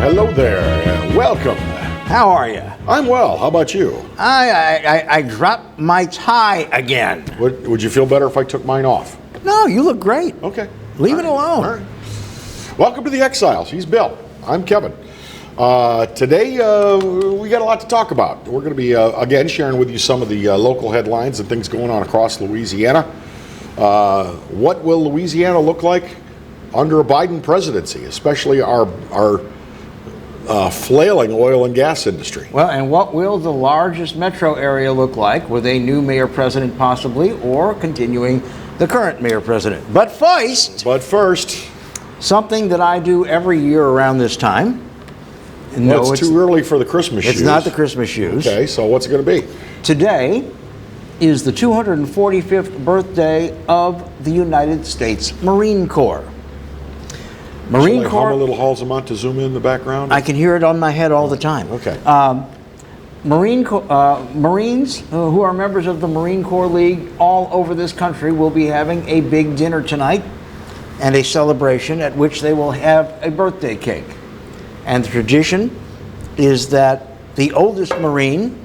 Hello there, and welcome. How are you? I'm well. How about you? I dropped my tie again. Would you feel better if I took mine off? No, you look great. Okay. Leave it alone. All right. Welcome to the Exiles. He's Bill. I'm Kevin. Today, we got a lot to talk about. We're going to be, again, sharing with you some of the local headlines and things going on across Louisiana. What will Louisiana look like under a Biden presidency, especially our flailing oil and gas industry? Well, and what will the largest metro area look like with a new mayor-president possibly, or continuing the current mayor-president? But first, something that I do every year around this time. No, it's too early for the Christmas shoes. It's not the Christmas shoes. Okay, so what's it going to be? Today is the 245th birthday of the United States Marine Corps. Marine Corps. Hum a little Halzamont to zoom in the background? I can hear it on my head all the time. Okay. Marines who are members of the Marine Corps League all over this country will be having a big dinner tonight and a celebration at which they will have a birthday cake. And the tradition is that the oldest Marine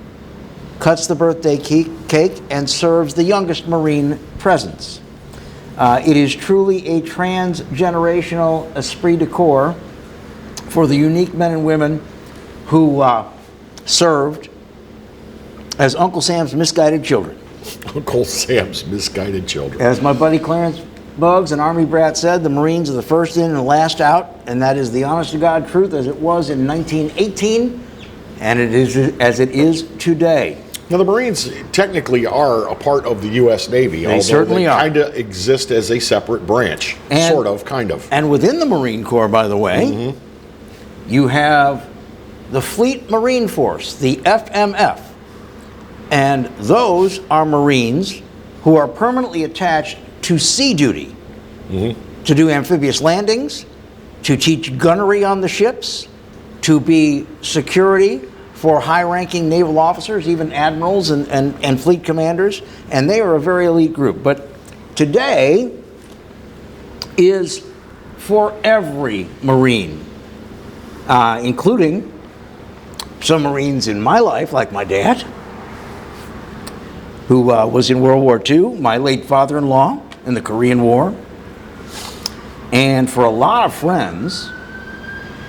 cuts the birthday cake and serves the youngest Marine presents. It is truly a trans-generational esprit de corps for the unique men and women who served as Uncle Sam's misguided children. Uncle Sam's misguided children. As my buddy Clarence Buggs, an Army brat, said, the Marines are the first in and the last out, and that is the honest-to-God truth as it was in 1918, and it is as it is today. Now, the Marines technically are a part of the U.S. Navy, they certainly are. Kind of exist as a separate branch, sort of, kind of. And within the Marine Corps, by the way, you have the Fleet Marine Force, the FMF, and those are Marines who are permanently attached to sea duty, to do amphibious landings, to teach gunnery on the ships, to be security for high-ranking naval officers, even admirals and fleet commanders, and they are a very elite group. But today is for every Marine, including some Marines in my life, like my dad, who was in World War II, my late father-in-law in the Korean War, and for a lot of friends,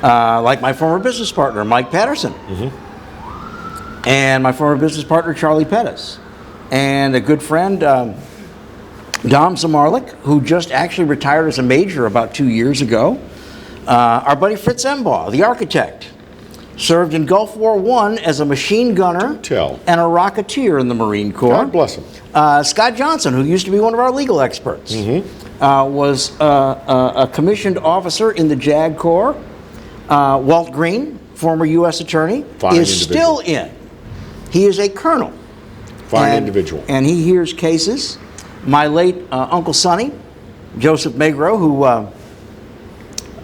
like my former business partner, Mike Patterson, and my former business partner, Charlie Pettis, and a good friend, Dom Zamarlik, who just actually retired as a major about 2 years ago. Our buddy Fritz Embaugh, the architect, served in Gulf War I as a machine gunner and a rocketeer in the Marine Corps. God bless him. Scott Johnson, who used to be one of our legal experts, was a commissioned officer in the JAG Corps. Walt Green, former U.S. attorney, is still in. He is a colonel. Fine individual. And he hears cases. My late Uncle Sonny, Joseph Magro,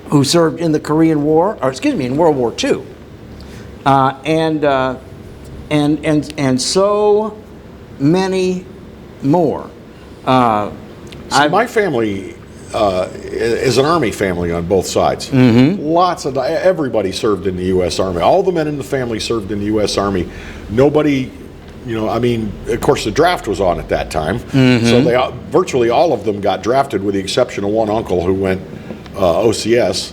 who served in the Korean War, in World War II. And so many more. My family is an Army family on both sides. Everybody served in the U.S. Army. All the men in the family served in the U.S. Army. Nobody, of course the draft was on at that time. So virtually all of them got drafted with the exception of one uncle who went OCS.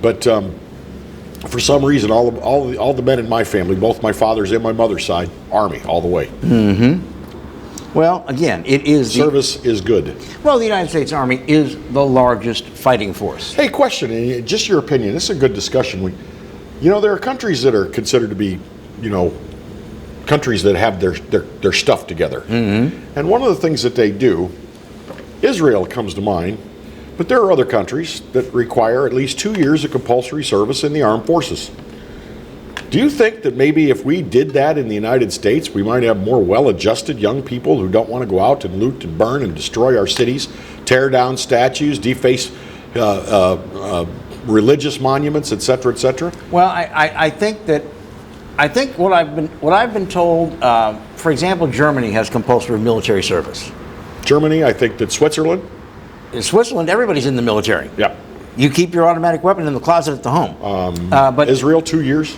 But for some reason, all the men in my family, both my father's and my mother's side, Army all the way. Well, again, service is good. Well, the United States Army is the largest fighting force. Hey, question, just your opinion. This is a good discussion. There are countries that are considered to be, countries that have their stuff together. And one of the things that they do, Israel comes to mind, but there are other countries that require at least 2 years of compulsory service in the armed forces. Do you think that maybe if we did that in the United States, we might have more well-adjusted young people who don't want to go out and loot and burn and destroy our cities, tear down statues, deface religious monuments, et cetera, et cetera? Well, I think what I've been told, for example, Germany has compulsory military service. Germany, I think that Switzerland. In Switzerland, everybody's in the military. Yeah. You keep your automatic weapon in the closet at the home. But Israel, 2 years.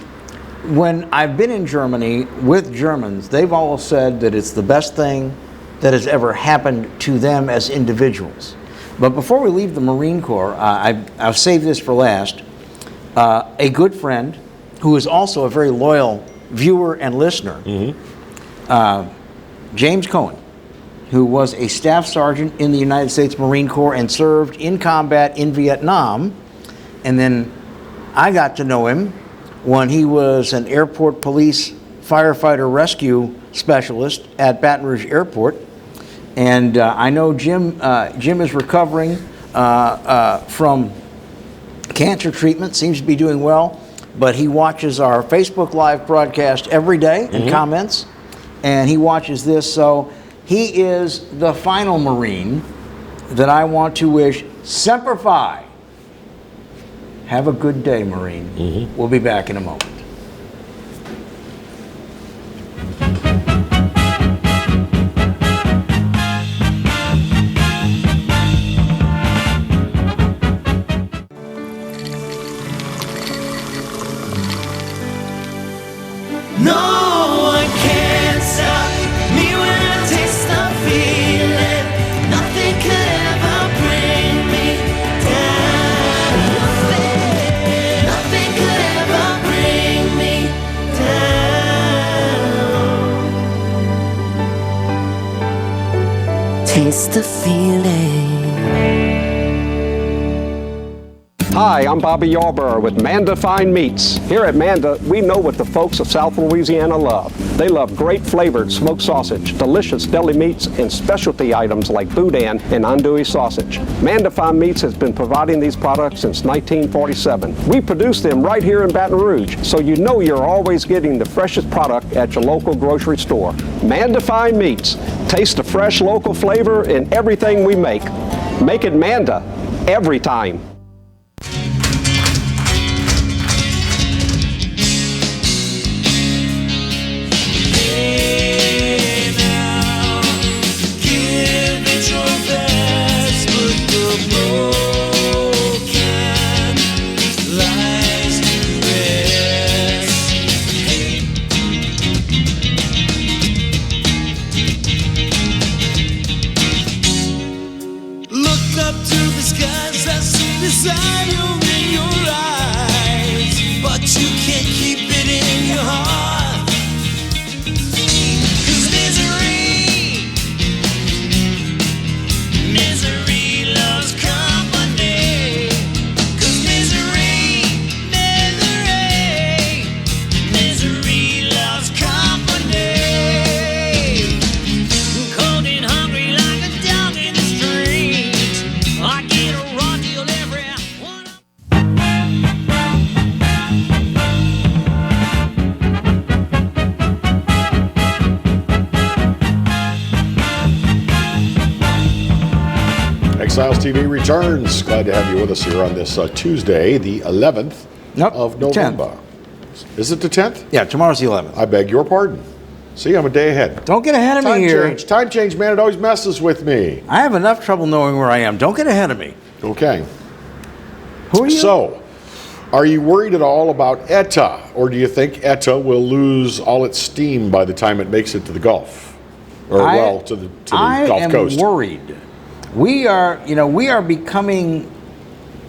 when I've been in Germany with Germans, they've all said that it's the best thing that has ever happened to them as individuals. But before we leave the Marine Corps, I'll save this for last. A good friend who is also a very loyal viewer and listener, James Cohen, who was a staff sergeant in the United States Marine Corps and served in combat in Vietnam. And then I got to know him when he was an airport police firefighter rescue specialist at Baton Rouge Airport. And I know Jim is recovering from cancer treatment, seems to be doing well, but he watches our Facebook Live broadcast every day and comments, and he watches this. So he is the final Marine that I want to wish Semper Fi. Have a good day, Marine. We'll be back in a moment. No one can stop me when I taste the feeling. Nothing could ever bring me down. Nothing could ever bring me down. Taste the feeling. Hi, I'm Bobby Yarborough with Manda Fine Meats. Here at Manda, we know what the folks of South Louisiana love. They love great flavored smoked sausage, delicious deli meats, and specialty items like boudin and andouille sausage. Manda Fine Meats has been providing these products since 1947. We produce them right here in Baton Rouge, so you know you're always getting the freshest product at your local grocery store. Manda Fine Meats. Taste the fresh local flavor in everything we make. Make it Manda every time. Desire in your eyes, but you can't keep it in your heart. 'Cause misery loves company. 'Cause misery loves company. Cold and hungry like a dog in the street. I get a raw deal every. Exiles TV returns. Glad to have you with us here on this Tuesday, the 11th of November. 10th. Is it the 10th? Yeah, tomorrow's the 11th. I beg your pardon. See, I'm a day ahead. Don't get ahead of me Time here. change. Time change, man. It always messes with me. I have enough trouble knowing where I am. Don't get ahead of me. Okay. Who are you? So, are you worried at all about ETA? Or do you think ETA will lose all its steam by the time it makes it to the Gulf? Or, to the Gulf Coast? I am worried. We are becoming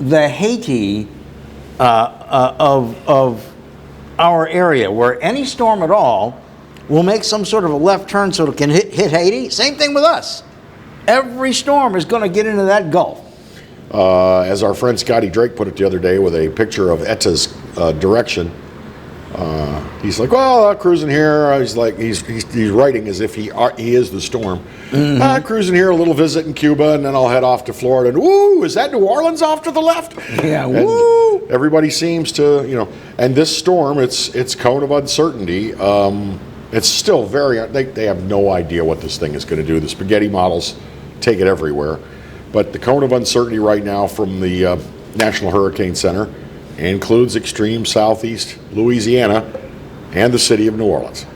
the Haiti of our area, where any storm at all will make some sort of a left turn so it can hit Haiti. Same thing with us. Every storm is going to get into that Gulf. As our friend Scotty Drake put it the other day with a picture of ETA's direction, he's like, well, cruising here. He's like, he's writing as if he is the storm. Cruising here, a little visit in Cuba, and then I'll head off to Florida. And woo, is that New Orleans off to the left? Yeah, and woo. Everybody seems to, and this storm, it's cone of uncertainty. It's still they have no idea what this thing is going to do. The spaghetti models take it everywhere. But the cone of uncertainty right now from the National Hurricane Center includes extreme southeast Louisiana and the city of New Orleans.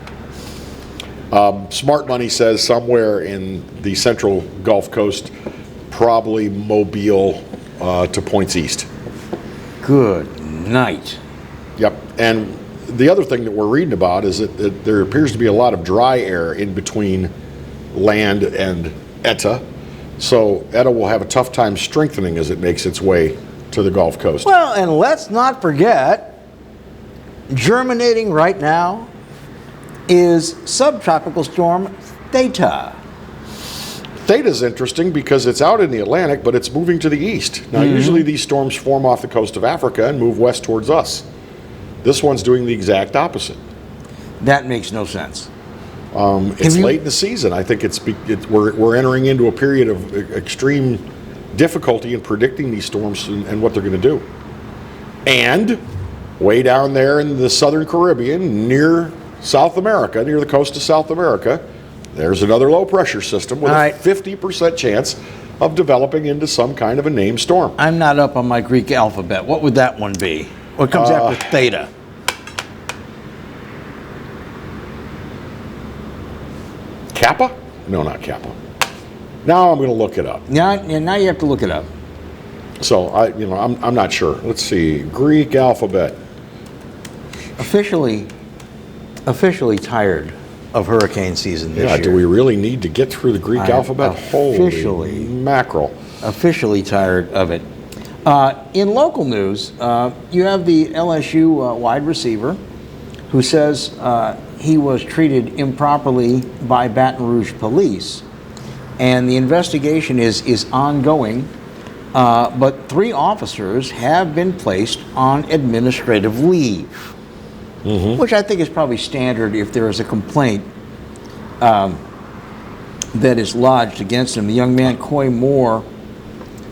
Smart Money says somewhere in the central Gulf Coast, probably Mobile to points east Good night. Yep. And the other thing that we're reading about is that there appears to be a lot of dry air in between land and ETA. So ETA will have a tough time strengthening as it makes its way to the Gulf Coast. Well, and let's not forget, germinating right now is subtropical storm Theta. Theta's interesting because it's out in the Atlantic, but it's moving to the east. Now, usually these storms form off the coast of Africa and move west towards us. This one's doing the exact opposite. That makes no sense. It's late in the season. I think we're entering into a period of extreme difficulty in predicting these storms and what they're going to do. And way down there in the southern Caribbean, near South America, near the coast of South America, there's another low pressure system with a 50% chance of developing into some kind of a named storm. I'm not up on my Greek alphabet. What would that one be? What comes after Theta? Kappa? No, not Kappa. Now I'm going to look it up. Now you have to look it up. So I'm not sure. Let's see. Greek alphabet. Officially tired of hurricane season this year. Do we really need to get through the Greek alphabet? Officially. Holy mackerel. Officially tired of it. In local news, you have the LSU wide receiver who says he was treated improperly by Baton Rouge police, and the investigation is ongoing, but 3 officers have been placed on administrative leave, which I think is probably standard if there is a complaint that is lodged against him. The young man, Coy Moore,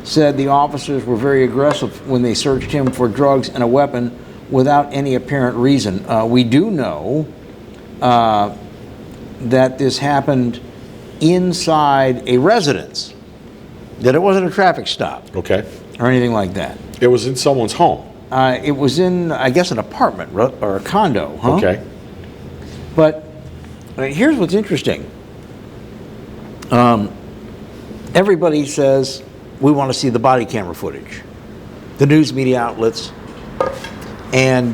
said the officers were very aggressive when they searched him for drugs and a weapon without any apparent reason. We do know that this happened inside a residence, that it wasn't a traffic stop. Okay. Or anything like that. It was in someone's home. It was in, I guess, an apartment or a condo, huh? Okay. But here's what's interesting. Everybody says, we want to see the body camera footage. The news media outlets. And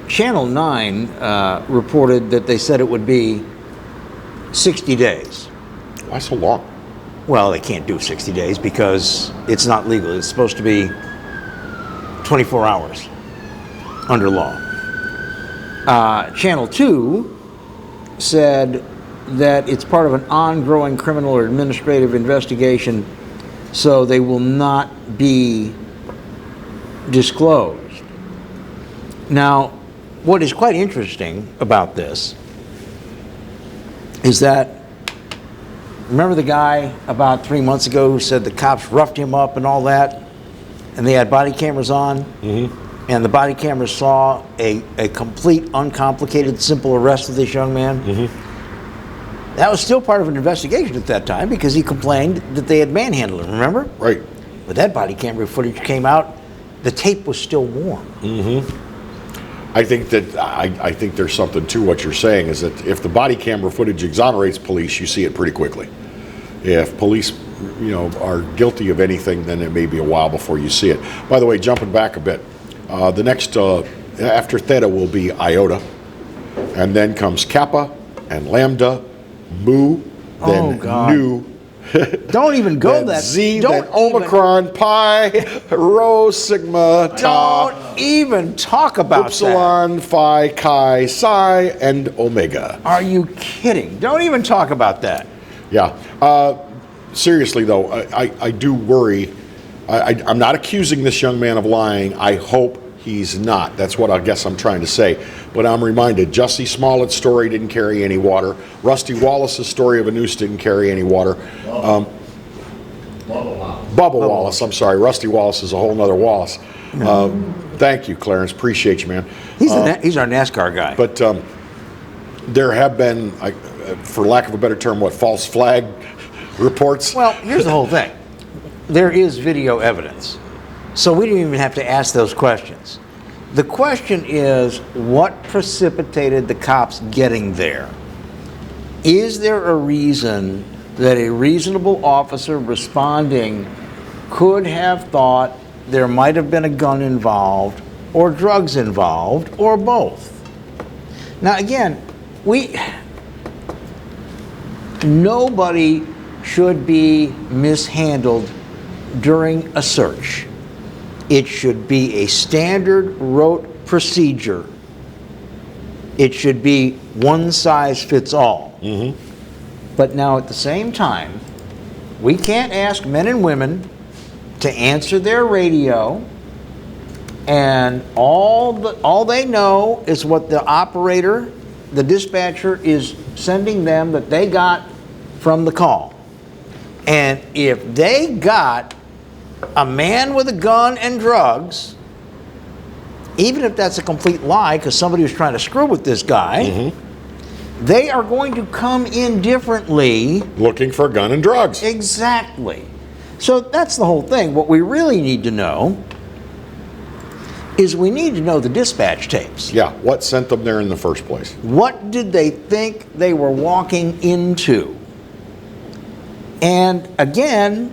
Channel 9 reported that they said it would be 60 days. Why so long? Well, they can't do 60 days because it's not legal. It's supposed to be 24 hours under law. Channel 2 said that it's part of an ongoing criminal or administrative investigation, so they will not be disclosed. Now, what is quite interesting about this is that, remember the guy about 3 months ago who said the cops roughed him up and all that, and they had body cameras on, and the body cameras saw a complete, uncomplicated, simple arrest of this young man? That was still part of an investigation at that time because he complained that they had manhandled him, remember? Right. But that body camera footage came out, the tape was still warm. I think that I think there's something to what you're saying, is that if the body camera footage exonerates police, you see it pretty quickly. If police, are guilty of anything, then it may be a while before you see it. By the way, jumping back a bit, the next after Theta will be Iota, and then comes Kappa and Lambda, Mu, then Nu. Don't even go then that. Z, don't then Omicron, Pi, Rho, Sigma, Tau. Don't even talk about Upsilon, Phi, Chi, Psi, and Omega. Are you kidding? Don't even talk about that. Yeah. Seriously, though, I do worry. I'm not accusing this young man of lying. I hope he's not. That's what I guess I'm trying to say. But I'm reminded, Jussie Smollett's story didn't carry any water. Rusty Wallace's story of a noose didn't carry any water. Bubba Wallace, I'm sorry. Rusty Wallace is a whole nother Wallace. Thank you, Clarence. Appreciate you, man. He's our NASCAR guy. But there have been, for lack of a better term, false flag reports? Well, here's the whole thing. There is video evidence. So we didn't even have to ask those questions. The question is, what precipitated the cops getting there? Is there a reason that a reasonable officer responding could have thought there might have been a gun involved, or drugs involved, or both. Now again, nobody should be mishandled during a search. It should be a standard rote procedure. It should be one size fits all. But now at the same time, we can't ask men and women to answer their radio, and all they know is what the operator, the dispatcher, is sending them that they got from the call. And if they got a man with a gun and drugs, even if that's a complete lie because somebody was trying to screw with this guy, they are going to come in differently. Looking for a gun and drugs. Exactly. So that's the whole thing. What we really need to know is we need to know the dispatch tapes. Yeah, what sent them there in the first place? What did they think they were walking into? And again,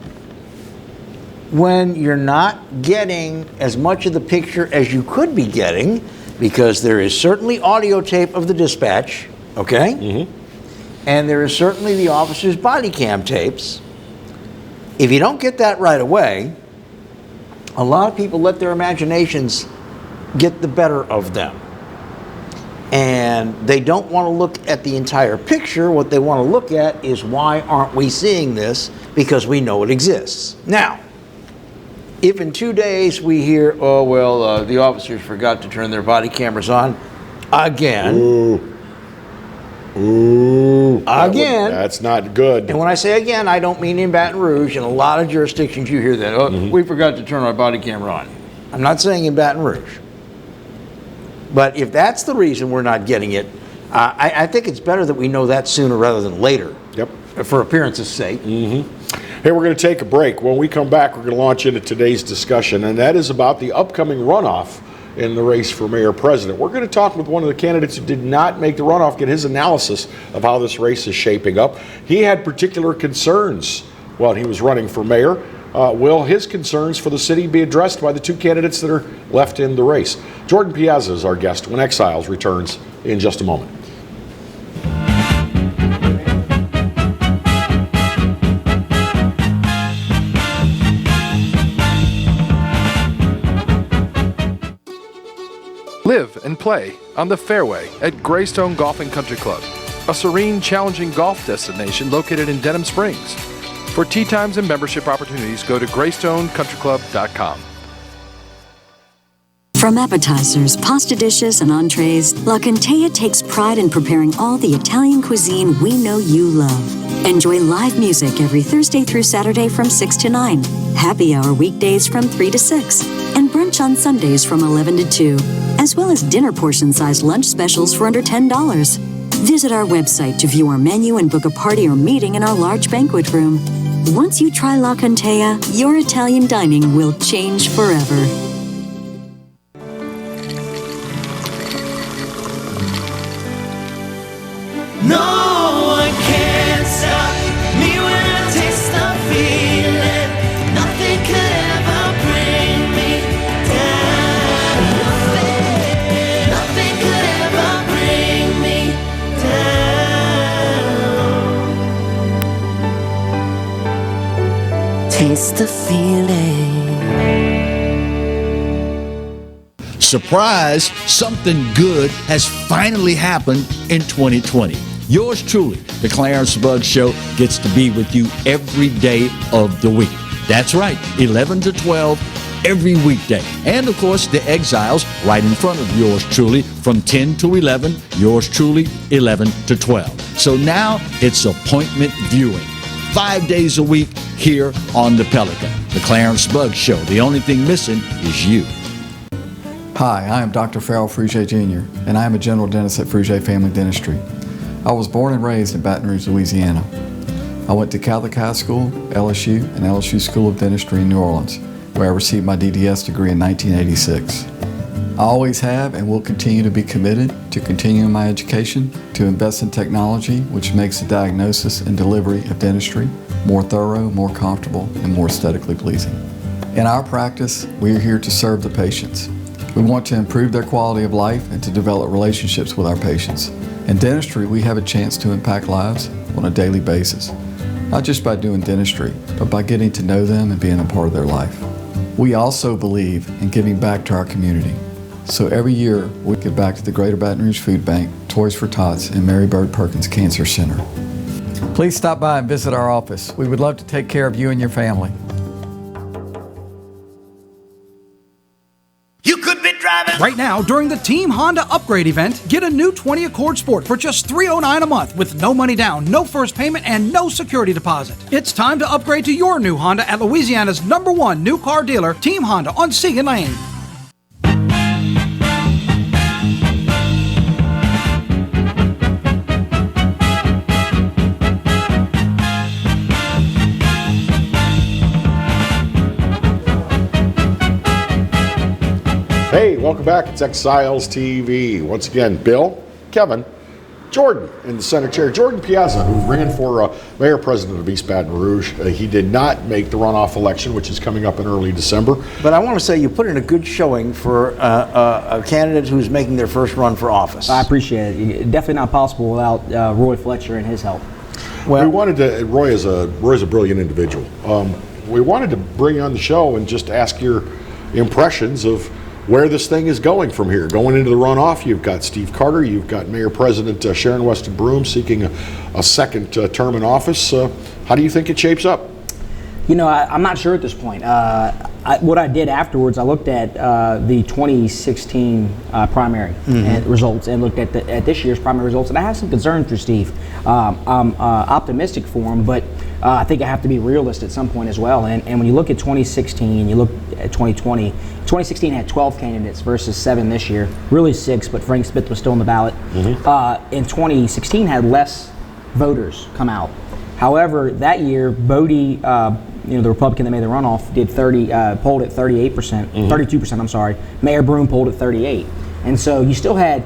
when you're not getting as much of the picture as you could be getting, because there is certainly audio tape of the dispatch, okay? And there is certainly the officer's body cam tapes. If you don't get that right away, a lot of people let their imaginations get the better of them. And they don't want to look at the entire picture. What they want to look at is, why aren't we seeing this? Because we know it exists. Now, if in 2 days we hear, oh, well, the officers forgot to turn their body cameras on again. Again. That's not good. And when I say again, I don't mean in Baton Rouge. In a lot of jurisdictions you hear that, oh, we forgot to turn our body camera on. I'm not saying in Baton Rouge. But if that's the reason we're not getting it, I think it's better that we know that sooner rather than later. Yep. For appearance's sake. Hey, we're going to take a break. When we come back, we're going to launch into today's discussion, and that is about the upcoming runoff in the race for mayor president. We're going to talk with one of the candidates who did not make the runoff, get his analysis of how this race is shaping up. He had particular concerns while he was running for mayor. Will his concerns for the city be addressed by the two candidates that are left in the race? Jordan Piazza is our guest when Exiles returns in just a moment. Live and play on the fairway at Greystone Golf and Country Club, a serene, challenging golf destination located in Denham Springs. For tee times and membership opportunities, go to GreystoneCountryClub.com. From appetizers, pasta dishes, and entrees, La Contea takes pride in preparing all the Italian cuisine we know you love. Enjoy live music every Thursday through Saturday from 6 to 9, happy hour weekdays from 3 to 6, and brunch on Sundays from 11 to 2, as well as dinner portion-sized lunch specials for under $10. Visit our website to view our menu and book a party or meeting in our large banquet room. Once you try La Contea, your Italian dining will change forever. No one can stop me when I taste the feeling. Nothing could ever bring me down. Nothing could ever bring me down. Taste the feeling. Surprise, something good has finally happened in 2020. Yours truly, the Clarence Bugg Show, gets to be with you every day of the week. That's right, 11 to 12 every weekday. And of course, the Exiles right in front of yours truly from 10 to 11, yours truly 11 to 12. So now it's appointment viewing. 5 days a week here on the Pelican. The Clarence Bugg Show. The only thing missing is you. Hi, I am Dr. Farrell Frugier Jr., and I am a general dentist at Frugier Family Dentistry. I was born and raised in Baton Rouge, Louisiana. I went to Catholic High School, LSU, and LSU School of Dentistry in New Orleans, where I received my DDS degree in 1986. I always have and will continue to be committed to continuing my education, to invest in technology which makes the diagnosis and delivery of dentistry more thorough, more comfortable, and more aesthetically pleasing. In our practice, we are here to serve the patients. We want to improve their quality of life and to develop relationships with our patients. In dentistry, we have a chance to impact lives on a daily basis, not just by doing dentistry, but by getting to know them and being a part of their life. We also believe in giving back to our community. So every year, we give back to the Greater Baton Rouge Food Bank, Toys for Tots, and Mary Bird Perkins Cancer Center. Please stop by and visit our office. We would love to take care of you and your family. You could be driving. Right now, during the Team Honda Upgrade event, get a new 20 Accord Sport for just $309 a month with no money down, no first payment, and no security deposit. It's time to upgrade to your new Honda at Louisiana's #1 new car dealer, Team Honda on Segan Lane. Hey, welcome back. It's Exiles TV. Once again, Bill, Kevin, Jordan in the center chair. Jordan Piazza, who ran for mayor president of East Baton Rouge. He did not make the runoff election, which is coming up in early December. But I want to say you put in a good showing for a candidate who's making their first run for office. I appreciate it. Definitely not possible without Roy Fletcher and his help. Well, we wanted to. Roy's a brilliant individual. We wanted to bring you on the show and just ask your impressions of where this thing is going from here. Going into the runoff, you've got Steve Carter, you've got Mayor President Sharon Weston Broome seeking a second term in office. How do you think it shapes up? You know, I'm not sure at this point. What I did afterwards, I looked at the 2016 primary and results and looked at this year's primary results, and I have some concerns for Steve. I'm optimistic for him, but I think I have to be realist at some point as well. And when you look at 2016 and you look at 2020, 2016 had 12 candidates versus 7 this year. Really 6, but Frank Smith was still on the ballot. In 2016 had less voters come out. However, that year, Bodie, the Republican that made the runoff, polled at 38%, 32%. I'm sorry. Mayor Broome polled at 38%, and so you still had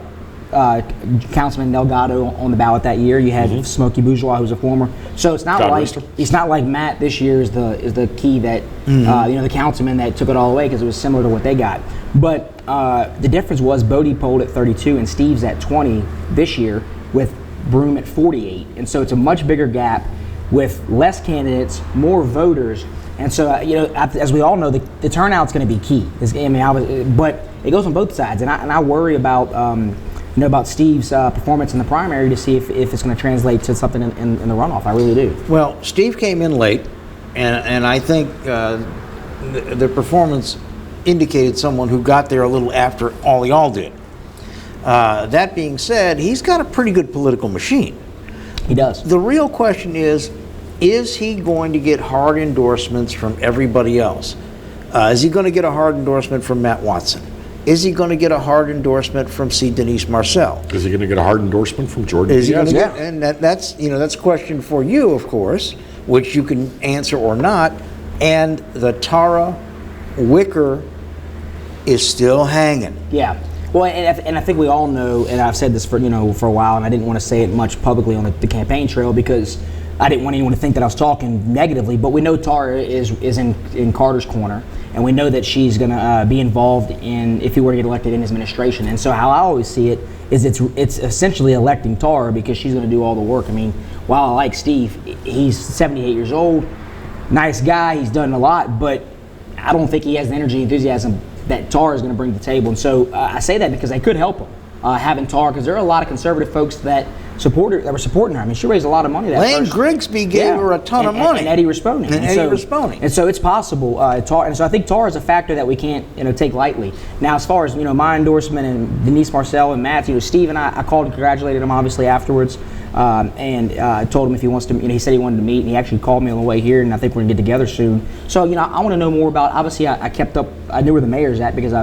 Councilman Delgado on the ballot that year. You had Smokey Bourgeois, who's a former. So it's not like Matt this year is the key that the councilman that took it all away, because it was similar to what they got. But the difference was Bodie polled at 32 and Steve's at 20 this year, with Broome at 48, and so it's a much bigger gap with less candidates, more voters, and so as we all know, the turnout's going to be key. But it goes on both sides, and I worry about Steve's performance in the primary to see if it's going to translate to something in the runoff. I really do. Well, Steve came in late, and I think the performance indicated someone who got there a little after all y'all did. That being said, he's got a pretty good political machine. He does. The real question is he going to get hard endorsements from everybody else? Is he going to get a hard endorsement from Matt Watson? Is he going to get a hard endorsement from C. Denise Marcel? Is he going to get a hard endorsement from Jordan? Is he going to get? And that's a question for you, of course, which you can answer or not. And the Tara Wicker is still hanging. Yeah. Well, and I think we all know, and I've said this for a while, and I didn't want to say it much publicly on the campaign trail because I didn't want anyone to think that I was talking negatively. But we know Tara is in Carter's corner, and we know that she's going to be involved in, if he were to get elected, in his administration. And so how I always see it is it's essentially electing Tara because she's going to do all the work. I mean, while I like Steve, he's 78 years old, nice guy, he's done a lot, but I don't think he has the energy and enthusiasm that Tara is going to bring to the table. And so I say that because they could help him having Tara, because there are a lot of conservative folks that were supporting her. I mean, she raised a lot of money that Lane first. Grigsby gave her a ton of money. And Eddie Rasponing. And so it's possible. Tara, and so I think Tara is a factor that we can't take lightly. Now, as far as my endorsement and Denise Marcel and Matt, Steve and I called and congratulated him obviously afterwards. And told him if he wants to, he said he wanted to meet, and he actually called me on the way here, and I think we're gonna get together soon. So, I want to know more about, obviously I kept up, I knew where the mayor's at because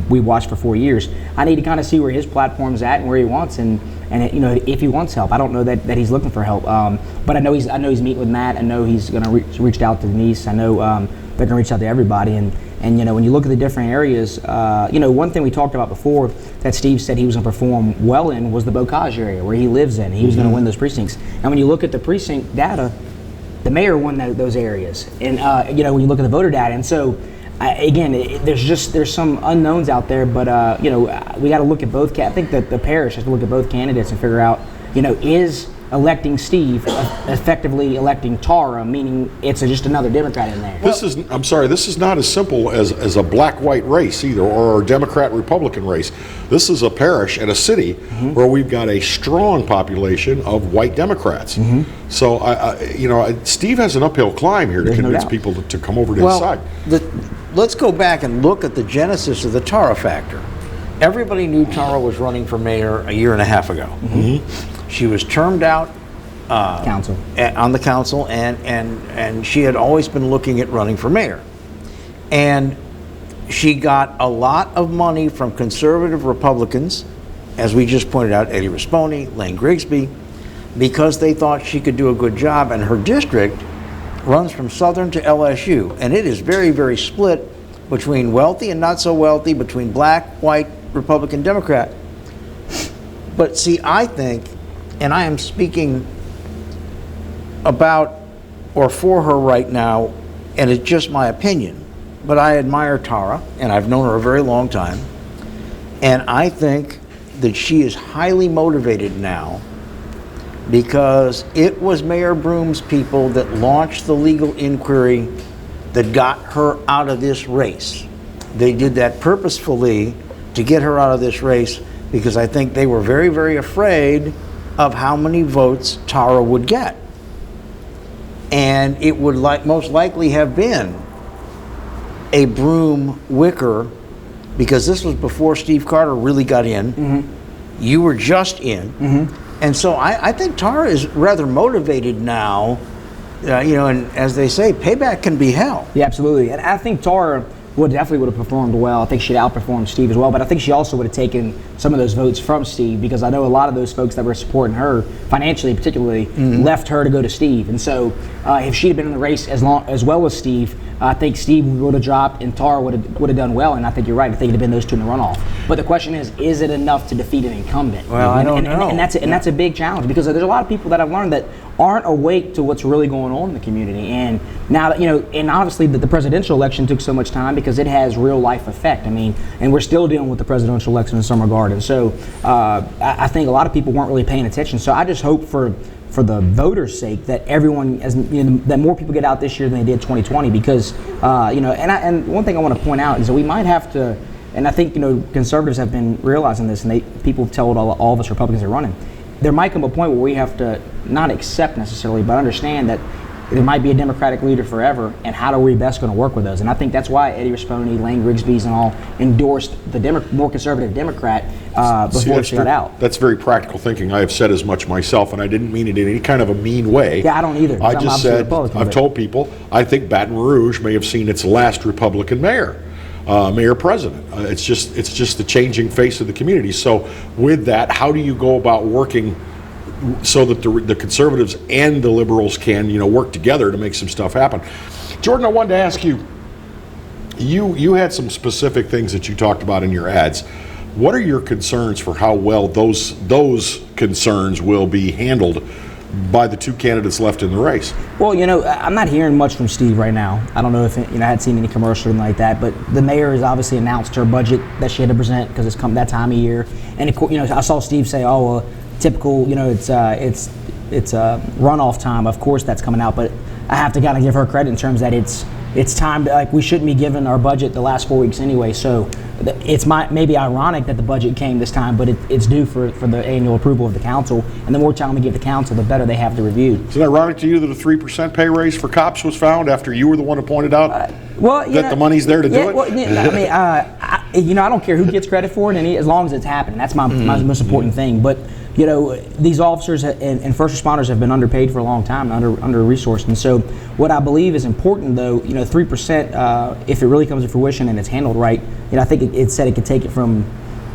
we watched for 4 years. I need to kind of see where his platform's at and where he wants, and if he wants help. I don't know that he's looking for help, but I know he's meeting with Matt. I know he's gonna reach out to Denise. I know they're gonna reach out to everybody, and when you look at the different areas, one thing we talked about before that Steve said he was going to perform well in was the Bocage area where he lives in. He was going to win those precincts. And when you look at the precinct data, the mayor won those areas, and when you look at the voter data, and so. There's some unknowns out there, but we got to look at both. I think that the parish has to look at both candidates and figure out, is electing Steve effectively electing Tara, meaning it's just another Democrat in there. This is not as simple as a black-white race either, or a Democrat-Republican race. This is a parish and a city where we've got a strong population of white Democrats. So, Steve has an uphill climb here to convince people to come over to his side. Let's go back and look at the genesis of the Tara factor. Everybody knew Tara was running for mayor a year and a half ago. She was termed out on the council, and she had always been looking at running for mayor. And she got a lot of money from conservative Republicans, as we just pointed out, Eddie Rispone, Lane Grigsby, because they thought she could do a good job, and her district runs from Southern to LSU, and it is very, very split between wealthy and not so wealthy, between black, white, Republican, Democrat. But see, I think, and I am speaking about or for her right now, and it's just my opinion, but I admire Tara, and I've known her a very long time, and I think that she is highly motivated now because it was Mayor Broom's people that launched the legal inquiry that got her out of this race. They did that purposefully to get her out of this race because I think they were very, very afraid of how many votes Tara would get. And it would most likely have been a Broom Wicker, because this was before Steve Carter really got in. You were just in. And so I think Tara is rather motivated now, and as they say, payback can be hell. Yeah, absolutely. And I think Tara definitely would have performed well. I think she'd outperformed Steve as well, but I think she also would have taken some of those votes from Steve, because I know a lot of those folks that were supporting her, financially particularly, left her to go to Steve. And so if she'd have been in the race as well as Steve, I think Steve would have dropped and Tara would have done well, and I think you're right. I think it'd have been those two in the runoff. But the question is it enough to defeat an incumbent? Well, I don't know. And that's a big challenge, because there's a lot of people that I've learned that aren't awake to what's really going on in the community. And now that, and obviously the presidential election took so much time because it has real life effect. I mean, and we're still dealing with the presidential election in some regard. And so I think a lot of people weren't really paying attention. So I just hope for the voters' sake that everyone, that more people get out this year than they did 2020, because and one thing I want to point out is that we might have to, and I think conservatives have been realizing this, and people have told all of us Republicans are running. There might come a point where we have to not accept necessarily, but understand that there might be a Democratic leader forever, and how are we best going to work with those? And I think that's why Eddie Rispone, Lane Grigsby's and all endorsed the more conservative Democrat before she got out. That's very practical thinking. I have said as much myself, and I didn't mean it in any kind of a mean way. Yeah, I don't either. I just said, I've told people, I think Baton Rouge may have seen its last Republican mayor. Mayor president. It's just the changing face of the community. So with that, how do you go about working so that the conservatives and the liberals can work together to make some stuff happen? Jordan, I wanted to ask you, you had some specific things that you talked about in your ads. What are your concerns for how well those concerns will be handled by the two candidates left in the race? Well, I'm not hearing much from Steve right now. I don't know if I had seen any commercial or anything like that, but the mayor has obviously announced her budget that she had to present because it's come that time of year. And of course, I saw Steve say, "Oh, well, typical, it's runoff time." Of course, that's coming out, but I have to kind of give her credit in terms that it's time to, we shouldn't be given our budget the last 4 weeks anyway. So it's maybe ironic that the budget came this time, but it's due for the annual approval of the council. And the more time we give the council, the better they have to review. Is it ironic to you that a 3% pay raise for cops was found after you were the one who pointed out that the money's there to do it? Well, I don't care who gets credit for it, as long as it's happening. That's my most important thing. But these officers and first responders have been underpaid for a long time, under-resourced. And so what I believe is important, though, 3%, if it really comes to fruition and it's handled right, I think it said it could take it from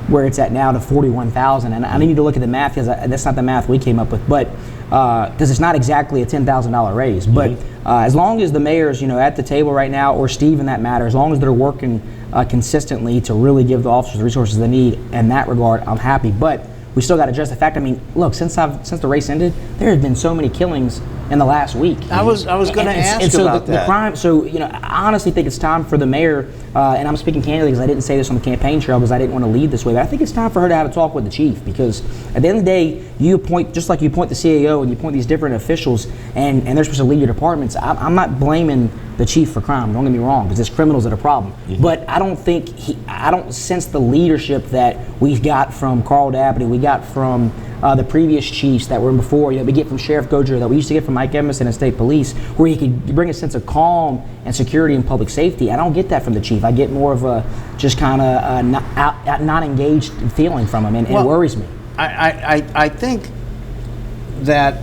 where it's at now to 41,000. And I need to look at the math, because that's not the math we came up with, but because it's not exactly a $10,000 raise. But as long as the mayor's at the table right now, or Steve in that matter, as long as they're working consistently to really give the officers the resources they need in that regard, I'm happy. But we still got to address the fact. Look, since the race ended, there have been so many killings in the last week. I was going to ask and so about the that. crime. So I honestly think it's time for the mayor, and I'm speaking candidly because I didn't say this on the campaign trail because I didn't want to lead this way. But I think it's time for her to have a talk with the chief, because at the end of the day, you appoint, just like you appoint the CAO and you appoint these different officials, and they're supposed to lead your departments. I'm not blaming the chief for crime. Don't get me wrong, because it's criminals that are a problem. But I don't sense the leadership that we've got from Carl Dabney, we got from the previous chiefs that were before, we get from Sheriff Goodger, that we used to get from Mike Emerson and State Police, where he could bring a sense of calm and security and public safety. I don't get that from the chief. I get more of a just kind of not engaged feeling from him, and it worries me. I think that,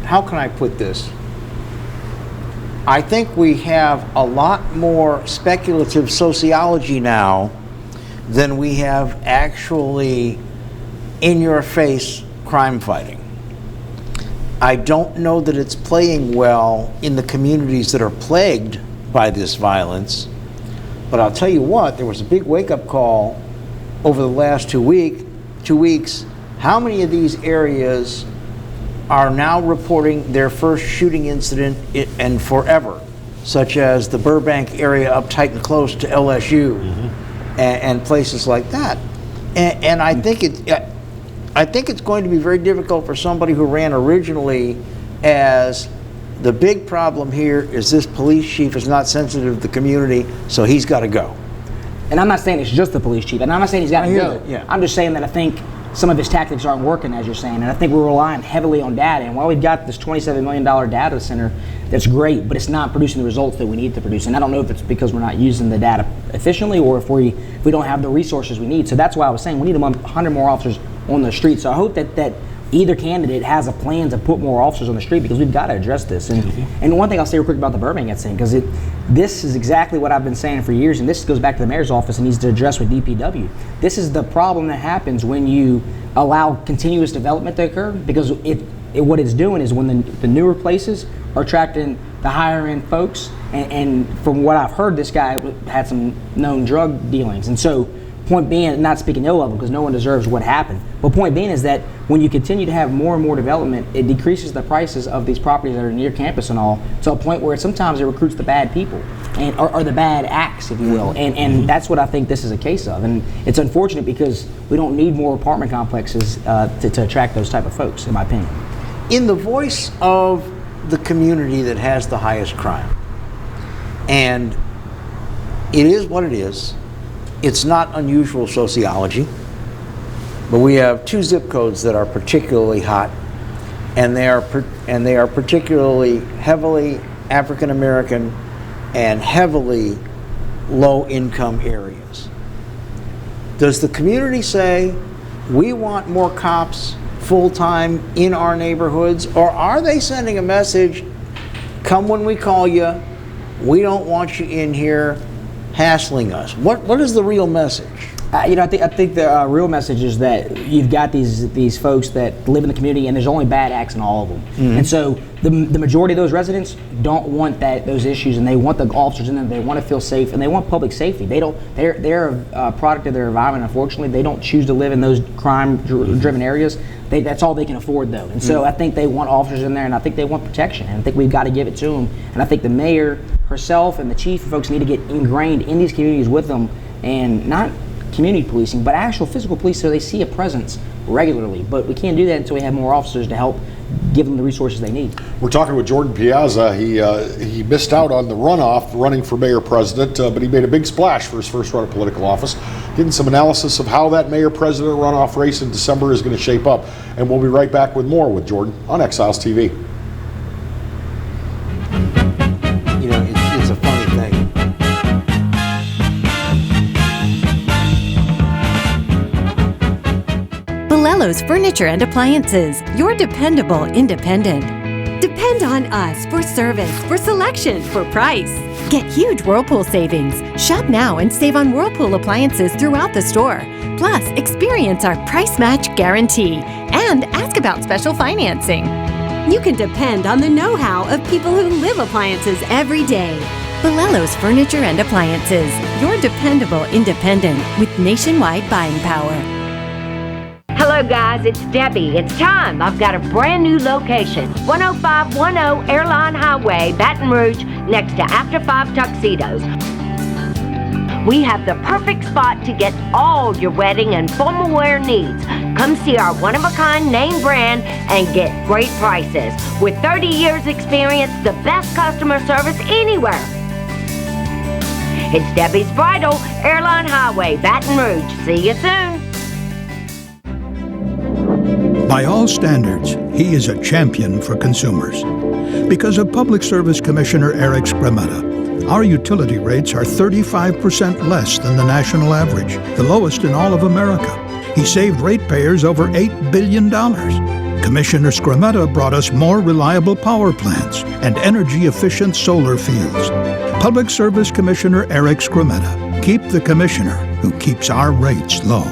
how can I put this? I think we have a lot more speculative sociology now than we have actually in-your-face crime fighting. I don't know that it's playing well in the communities that are plagued by this violence, but I'll tell you what, there was a big wake-up call over the last 2 weeks. How many of these areas are now reporting their first shooting incident and forever, such as the Burbank area up tight and close to LSU, and places like that. And I think it's going to be very difficult for somebody who ran originally as the big problem here is this police chief is not sensitive to the community, so he's got to go. And I'm not saying it's just the police chief, and I'm not saying he's got to go. that, yeah. I'm just saying that I think some of his tactics aren't working, as you're saying, and I think we're relying heavily on data. And while we've got this $27 million data center, that's great, but it's not producing the results that we need to produce. And I don't know if it's because we're not using the data efficiently, or if we don't have the resources we need. So that's why I was saying we need 100 more officers on the street. So I hope that either candidate has a plan to put more officers on the street, because we've got to address this. And one thing I'll say real quick about the Burbank incident, because this is exactly what I've been saying for years, and this goes back to the mayor's office and needs to address with DPW. This is the problem that happens when you allow continuous development to occur, because what it's doing is when the newer places are attracting the higher end folks, and from what I've heard, this guy had some known drug dealings. And so point being, not speaking ill of him because no one deserves what happened, but point being is that when you continue to have more and more development, it decreases the prices of these properties that are near campus and all, to a point where sometimes it recruits the bad people, or the bad acts, if you will. And that's what I think this is a case of. And it's unfortunate because we don't need more apartment complexes to attract those type of folks, in my opinion. In the voice of the community that has the highest crime, and it is what it is, it's not unusual sociology, but we have 2 zip codes that are particularly hot, and they are particularly heavily African American and heavily low income areas. Does the community say we want more cops full time in our neighborhoods, or are they sending a message, come when we call you, we don't want you in here hassling us? What is the real message? I think the real message is that you've got these folks that live in the community, and there's only bad acts in all of them. And so the majority of those residents don't want those issues, and they want the officers in them. They want to feel safe, and they want public safety. They're a product of their environment. Unfortunately, they don't choose to live in those crime-driven areas. That's all they can afford, though. And so I think they want officers in there, and I think they want protection, and I think we've got to give it to them. And I think the mayor herself and the chief and folks need to get ingrained in these communities with them, and not community policing, but actual physical police, so they see a presence regularly. But we can't do that until we have more officers to help give them the resources they need. We're talking with Jordan Piazza. He missed out on the runoff running for mayor president, but he made a big splash for his first run of political office, getting some analysis of how that mayor president runoff race in December is going to shape up. And we'll be right back with more with Jordan on Exiles TV. It's a funny thing. Bolello's Furniture and Appliances, your dependable independent. Depend on us for service, for selection, for price. Get huge Whirlpool savings. Shop now and save on Whirlpool appliances throughout the store. Plus, experience our price match guarantee and ask about special financing. You can depend on the know-how of people who live appliances every day. Bolello's Furniture and Appliances, your dependable independent with nationwide buying power. Hello, Hello guys, it's Debbie. It's time. I've got a brand new location. 10510 Airline Highway, Baton Rouge, next to After 5 Tuxedos. We have the perfect spot to get all your wedding and formal wear needs. Come see our one-of-a-kind name brand and get great prices. With 30 years experience, the best customer service anywhere. It's Debbie's Bridal, Airline Highway, Baton Rouge. See you soon. By all standards, he is a champion for consumers. Because of Public Service Commissioner Eric Scrametta, our utility rates are 35% less than the national average, the lowest in all of America. He saved ratepayers over $8 billion. Commissioner Scrametta brought us more reliable power plants and energy-efficient solar fields. Public Service Commissioner Eric Scrametta. Keep the commissioner who keeps our rates low.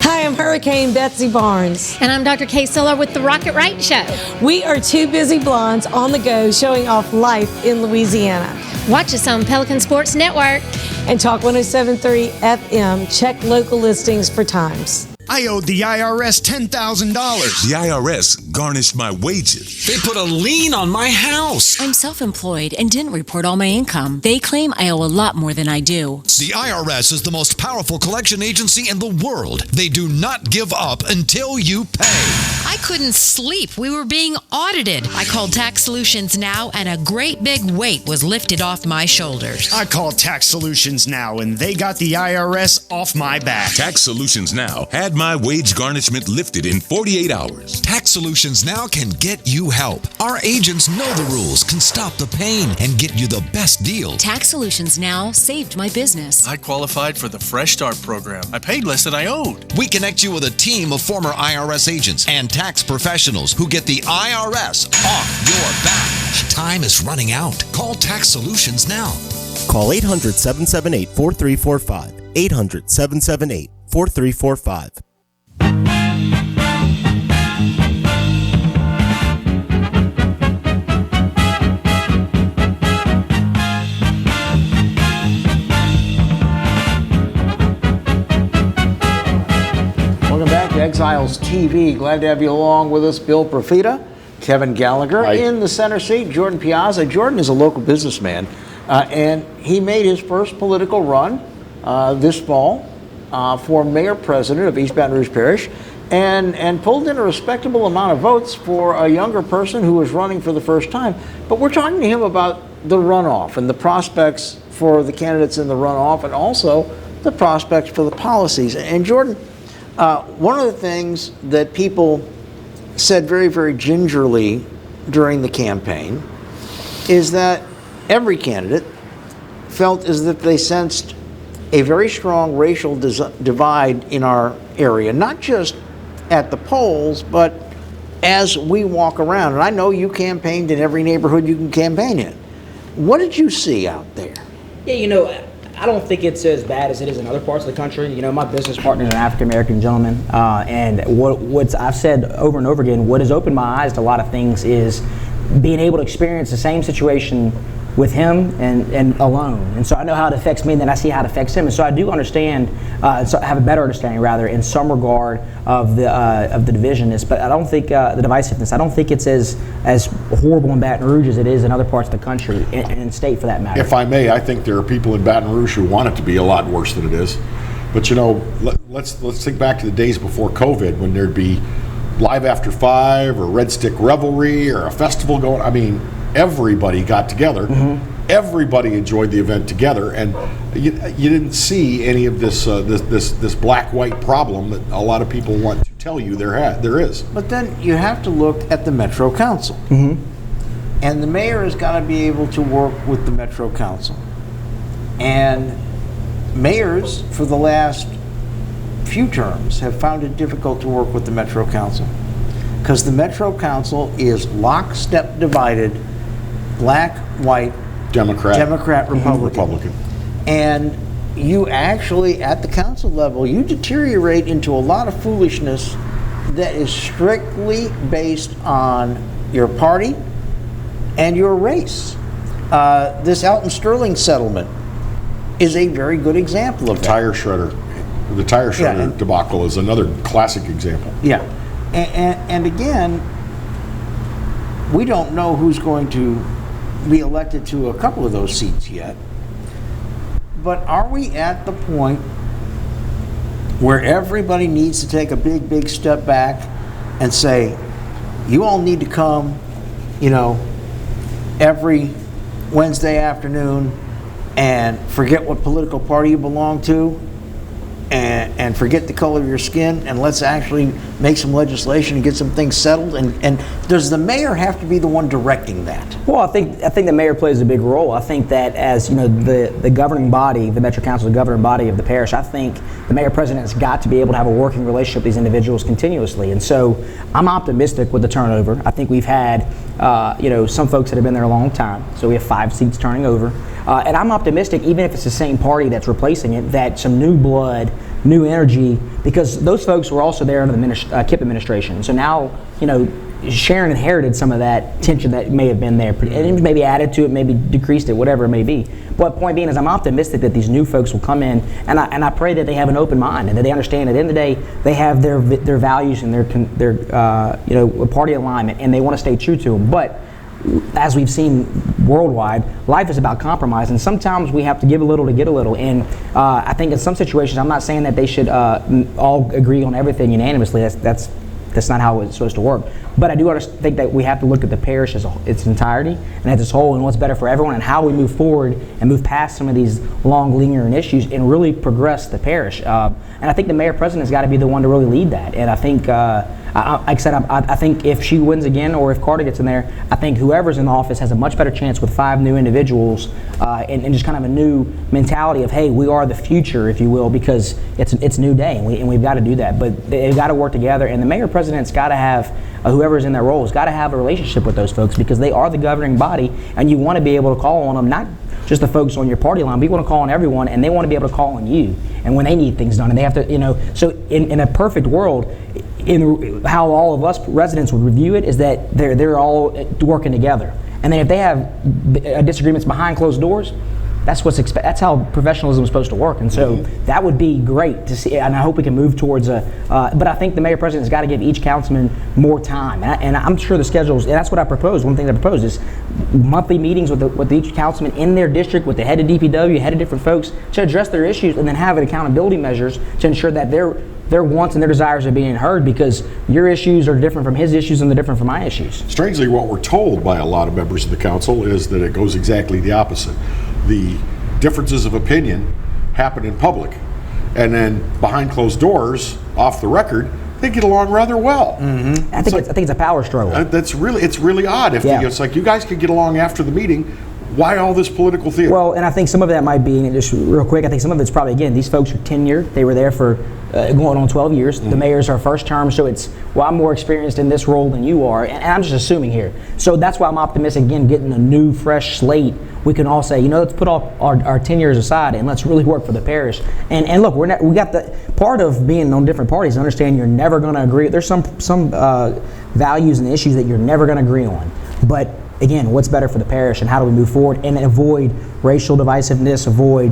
Hi, I'm Hurricane Betsy Barnes. And I'm Dr. Kay Siller with The Rocket Right Show. We are two busy blondes on the go showing off life in Louisiana. Watch us on Pelican Sports Network. And Talk 107.3 FM. Check local listings for times. I owed the IRS $10,000. The IRS garnished my wages. They put a lien on my house. I'm self-employed and didn't report all my income. They claim I owe a lot more than I do. The IRS is the most powerful collection agency in the world. They do not give up until you pay. I couldn't sleep. We were being audited. I called Tax Solutions Now, and a great big weight was lifted off my shoulders. I called Tax Solutions Now, and they got the IRS off my back. Tax Solutions Now had my wage garnishment lifted in 48 hours. Tax Solutions Now can get you help. Our agents know the rules, can stop the pain, and get you the best deal. Tax Solutions Now saved my business. I qualified for the Fresh Start program. I paid less than I owed. We connect you with a team of former IRS agents and tax professionals who get the IRS off your back. Time is running out. Call Tax Solutions now. Call 800-778-4345. 800-778-4345. Welcome back to Exiles TV. Glad to have you along with us. Bill Profita, Kevin Gallagher. Hi. In the center seat, Jordan Piazza. Jordan is a local businessman, and he made his first political run this fall for mayor president of East Baton Rouge Parish, and pulled in a respectable amount of votes for a younger person who was running for the first time. But we're talking to him about the runoff and the prospects for the candidates in the runoff, and also the prospects for the policies. And Jordan, one of the things that people said very, very gingerly during the campaign is that every candidate felt as if they sensed a very strong racial divide in our area, not just at the polls, but as we walk around. And I know you campaigned in every neighborhood you can campaign in. What did you see out there? Yeah, you know, I don't think it's as bad as it is in other parts of the country. You know, my business partner is an African-American gentleman, and what I've said over and over again, what has opened my eyes to a lot of things is being able to experience the same situation with him and alone. And so I know how it affects me, and then I see how it affects him. And so I do understand, so I have a better understanding, rather, in some regard of the divisionness. But I don't think the divisiveness. I don't think it's as horrible in Baton Rouge as it is in other parts of the country and state, for that matter. If I may, I think there are people in Baton Rouge who want it to be a lot worse than it is. But you know, let's think back to the days before COVID, when there'd be Live After 5 or Red Stick Revelry or a festival going. I mean, everybody got together. Mm-hmm. Everybody enjoyed the event together, and you didn't see any of this black-white problem that a lot of people want to tell you there is. But then you have to look at the Metro Council. Mm-hmm. And the mayor has got to be able to work with the Metro Council. And mayors for the last few terms have found it difficult to work with the Metro Council, because the Metro Council is lockstep divided, black, white, Democrat, Republican. And you actually, at the council level, you deteriorate into a lot of foolishness that is strictly based on your party and your race. This Alton Sterling settlement is a very good example of that. Tire shredder. The tire shredder and- debacle is another classic example. Yeah. And again, we don't know who's going to be elected to a couple of those seats yet. But are we at the point where everybody needs to take a big, big step back and say, you all need to come, every Wednesday afternoon and forget what political party you belong to and forget the color of your skin, and let's actually make some legislation and get some things settled? And does the mayor have to be the one directing that? Well, I think the mayor plays a big role. I think that as the governing body, the Metro Council, the governing body of the parish, I think the mayor president has got to be able to have a working relationship with these individuals continuously. And so I'm optimistic with the turnover. I think we've had some folks that have been there a long time. So we have 5 seats turning over. And I'm optimistic, even if it's the same party that's replacing it, that some new blood, new energy, because those folks were also there under the KIP administration. So now, Sharon inherited some of that tension that may have been there, and maybe added to it, maybe decreased it, whatever it may be. But point being is, I'm optimistic that these new folks will come in, and I pray that they have an open mind and that they understand at the end of the day they have their values and their party alignment, and they want to stay true to them. But as we've seen worldwide, life is about compromise, and sometimes we have to give a little to get a little. And I think in some situations, I'm not saying that they should all agree on everything unanimously. That's not how it's supposed to work. But I do think that we have to look at the parish as its entirety and as its whole, and what's better for everyone, and how we move forward and move past some of these long, lingering issues and really progress the parish. And I think the mayor president has got to be the one to really lead that. And I think, like I said, I think if she wins again, or if Carter gets in there, I think whoever's in the office has a much better chance with 5 new individuals and just kind of a new mentality of, hey, we are the future, if you will, because it's a new day, and we've got to do that. But they've got to work together, and the mayor president's got to have, whoever's in that role has got to have a relationship with those folks, because they are the governing body, and you want to be able to call on them, not just the folks on your party line, but you want to call on everyone, and they want to be able to call on you, and when they need things done, and they have to, so in a perfect world, how all of us residents would review it is that they're all working together, and then if they have disagreements behind closed doors, that's how professionalism is supposed to work. And so that would be great to see, and I hope we can move towards but I think the mayor president's got to give each councilman more time, and I'm sure the schedules, and that's what I propose. One thing I propose is monthly meetings with each councilman in their district, with the head of DPW, head of different folks, to address their issues, and then have accountability measures to ensure that their wants and their desires are being heard, because your issues are different from his issues and they're different from my issues. Strangely, what we're told by a lot of members of the council is that it goes exactly the opposite. The differences of opinion happen in public, and then behind closed doors, off the record, they get along rather well. Mm-hmm. I think it's a power struggle. It's really odd. It's like you guys could get along after the meeting. Why all this political theater? Well, and I think some of that might be, and just real quick, I think some of it's probably, again, these folks are tenured. They were there for going on 12 years. The mayor's our first term, so it's, well, I'm more experienced in this role than you are, and I'm just assuming here. So that's why I'm optimistic, again, getting a new, fresh slate. We can all say, let's put all our 10 years aside and let's really work for the parish. And look, we got the part of being on different parties. Understand you're never going to agree. There's some values and issues that you're never going to agree on. But again, what's better for the parish, and how do we move forward and avoid racial divisiveness, avoid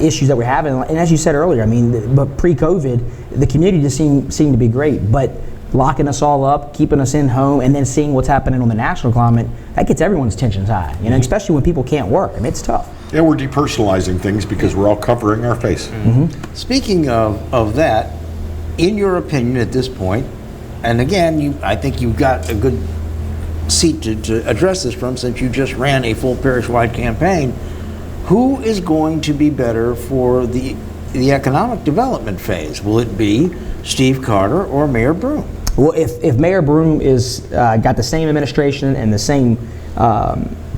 issues that we're having. And as you said earlier, I mean, but pre-COVID, the community just seemed to be great. But locking us all up, keeping us in home, and then seeing what's happening on the national climate, that gets everyone's tensions high, especially when people can't work. I mean, it's tough. And we're depersonalizing things because we're all covering our face. Mm-hmm. Speaking of that, in your opinion at this point, and again, I think you've got a good seat to address this from, since you just ran a full parish-wide campaign, who is going to be better for the economic development phase? Will it be Steve Carter or Mayor Broome? Well, if Mayor Broome is got the same administration and the same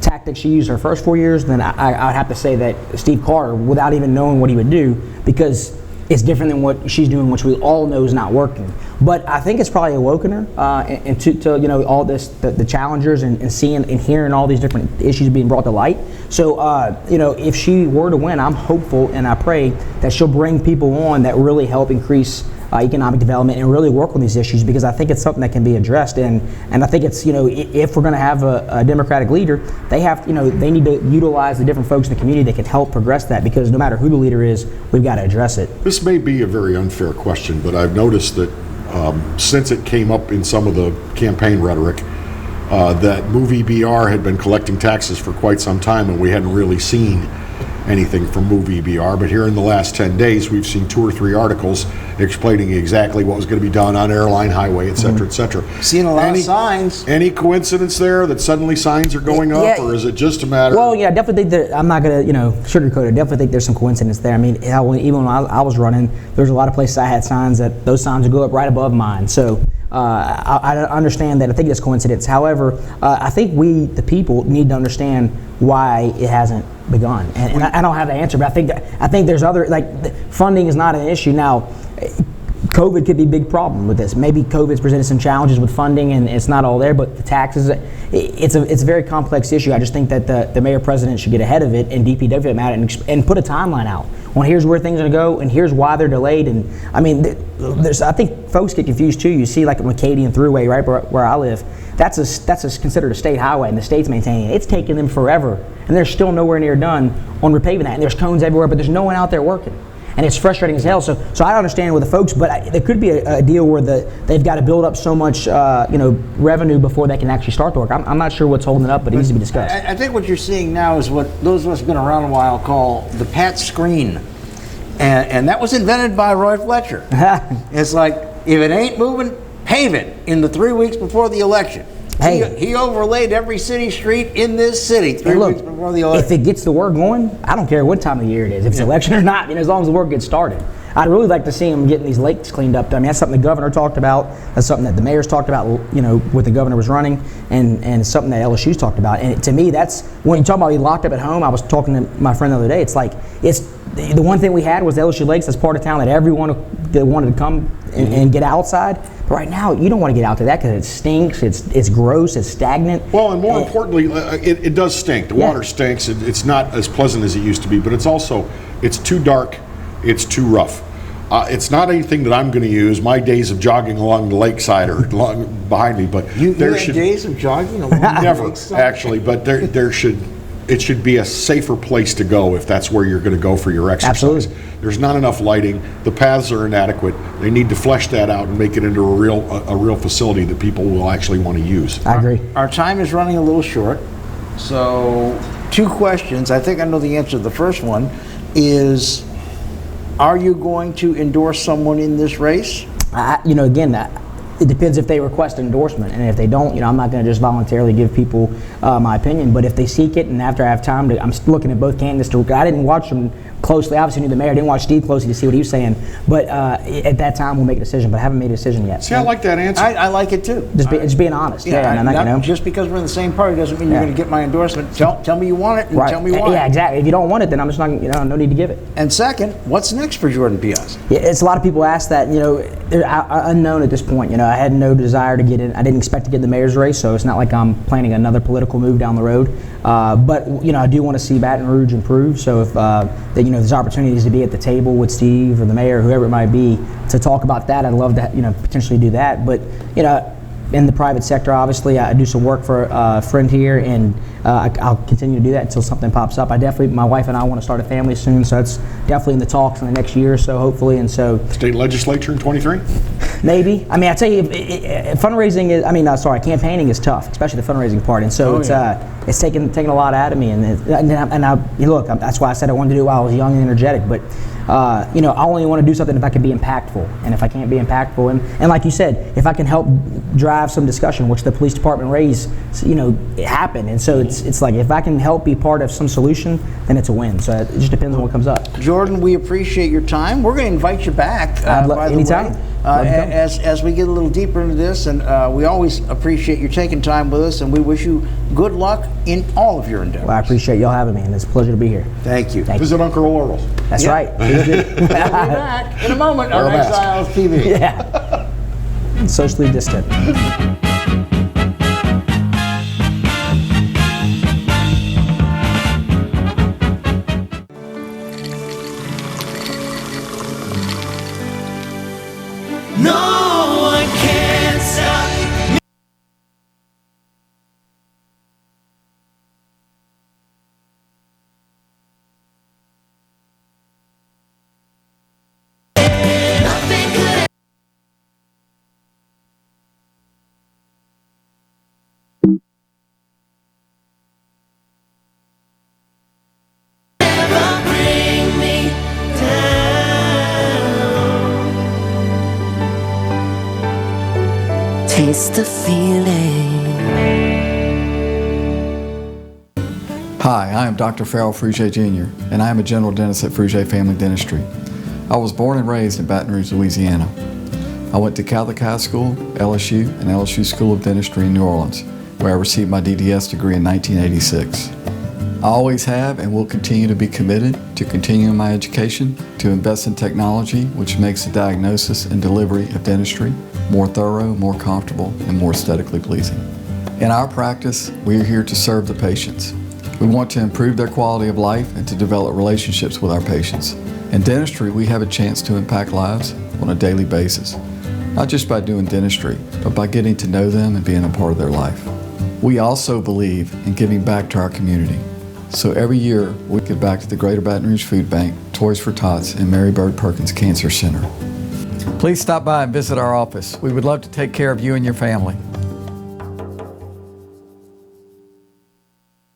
tactics she used her first 4 years, then I'd have to say that Steve Carter, without even knowing what he would do, because it's different than what she's doing, which we all know is not working. But I think it's probably awoken her and to all this, the challengers, and seeing and hearing all these different issues being brought to light. So if she were to win, I'm hopeful and I pray that she'll bring people on that really help increase economic development and really work on these issues, because I think it's something that can be addressed. And I think it's, if we're going to have a Democratic leader, they have, they need to utilize the different folks in the community that can help progress that, because no matter who the leader is, we've got to address it. This may be a very unfair question, but I've noticed that since it came up in some of the campaign rhetoric, that Movie BR had been collecting taxes for quite some time, and we hadn't really seen anything from Movie BR. But here in the last 10 days, we've seen 2 or 3 articles explaining exactly what was going to be done on Airline Highway, et cetera, et cetera. Seeing a lot of signs. Any coincidence there that suddenly signs are going up, or is it just a matter? Well, yeah, I definitely think that, I'm not going to, sugarcoat it. I definitely think there's some coincidence there. I mean, even when I was running, there's a lot of places I had signs that those signs would go up right above mine. So I understand that. I think it's coincidence. However, I think we, the people, need to understand why it hasn't begun. And I don't have the answer, but I think there's other, funding is not an issue. Now, COVID could be a big problem with this. Maybe COVID's presented some challenges with funding and it's not all there, but the taxes, it's a very complex issue. I just think that the mayor president should get ahead of it and DPW about it and put a timeline out. Well, here's where things are going to go and here's why they're delayed. And I mean, I think folks get confused too. You see like a Acadian Thruway right where I live. That's considered a state highway and the state's maintaining it. It's taking them forever and they're still nowhere near done on repaving that. And there's cones everywhere, but there's no one out there working. And it's frustrating as hell. So I understand with the folks, but there could be a deal where they've got to build up so much, revenue before they can actually start the work. I'm not sure what's holding it up, but it needs to be discussed. I think what you're seeing now is what those of us who've been around a while call the Pat screen, and that was invented by Roy Fletcher. It's like, if it ain't moving, pave it in the 3 weeks before the election. Hey, he overlaid every city street in this city 3 weeks before the election. If it gets the work going, I don't care what time of year it is, if it's election or not, as long as the work gets started. I'd really like to see them getting these lakes cleaned up. I mean, that's something the governor talked about. That's something that the mayor's talked about, when the governor was running, and something that LSU's talked about. And to me, that's, when you talk about being locked up at home, I was talking to my friend the other day, it's like, the one thing we had was the LSU Lakes. That's part of town that everyone that wanted to come and get outside. But right now, you don't want to get out to that because it stinks, it's gross, it's stagnant. Well, and more importantly, it does stink. The water stinks. It's not as pleasant as it used to be, but it's too dark, it's too rough. It's not anything that I'm going to use. My days of jogging along the lakeside are behind me, but you have days of jogging along the lakeside? Actually, but it should be a safer place to go if that's where you're going to go for your exercise. Absolutely. There's not enough lighting. The paths are inadequate. They need to flesh that out and make it into a real facility that people will actually want to use. I agree. Our time is running a little short, so 2 questions. I think I know the answer to the first one is, are you going to endorse someone in this race? It depends if they request endorsement, and if they don't, I'm not going to just voluntarily give people my opinion. But if they seek it, and after I have time to, I'm looking at both candidates. I didn't watch them closely. Obviously, knew the mayor. I didn't watch Steve closely to see what he was saying. But at that time, we'll make a decision. But I haven't made a decision yet. See, I like that answer. I like it too. Just being honest. Just because we're in the same party doesn't mean you're going to get my endorsement. Tell me you want it, and tell me why. Yeah, exactly. If you don't want it, then I'm just not. No need to give it. And second, what's next for Jordan Piazza? Yeah, it's a lot of people ask that. They're unknown at this point. I had no desire to get in. I didn't expect to get in the mayor's race, so it's not like I'm planning another political move down the road. But I do want to see Baton Rouge improve. So if there's opportunities to be at the table with Steve or the mayor, or whoever it might be, to talk about that, I'd love to potentially do that. But in the private sector, obviously, I do some work for a friend here, and I'll continue to do that until something pops up. My wife and I want to start a family soon, so that's definitely in the talks in the next year or so, hopefully. And so, state legislature in 23? Maybe. I mean, I tell you, fundraising is. Campaigning is tough, especially the fundraising part. And so it's taken a lot out of me. Look, that's why I said I wanted to do it while I was young and energetic. But I only want to do something if I can be impactful. And if I can't be impactful, and like you said, if I can help drive some discussion, which the police department raised, it happened. And so it's like, if I can help be part of some solution, then it's a win. So it just depends on what comes up. Jordan, we appreciate your time. We're going to invite you back. Anytime. As we get a little deeper into this, and we always appreciate you taking time with us, and we wish you good luck in all of your endeavors. Well, I appreciate y'all having me, and it's a pleasure to be here. Thank you. Visit Uncle Laurel's. That's right. We'll be back in a moment on Exiles TV. Yeah. Socially distant. taste the feeling. Hi, I am Dr. Farrell Frugier Jr., and I am a general dentist at Frugier Family Dentistry. I was born and raised in Baton Rouge, Louisiana. I went to Catholic High School, LSU, and LSU School of Dentistry in New Orleans, where I received my DDS degree in 1986. I always have and will continue to be committed to continuing my education, to invest in technology which makes the diagnosis and delivery of dentistry more thorough, more comfortable, and more aesthetically pleasing. In our practice, we are here to serve the patients. We want to improve their quality of life and to develop relationships with our patients. In dentistry, we have a chance to impact lives on a daily basis, not just by doing dentistry, but by getting to know them and being a part of their life. We also believe in giving back to our community. So every year, we give back to the Greater Baton Rouge Food Bank, Toys for Tots, and Mary Bird Perkins Cancer Center. Please stop by and visit our office. We would love to take care of you and your family.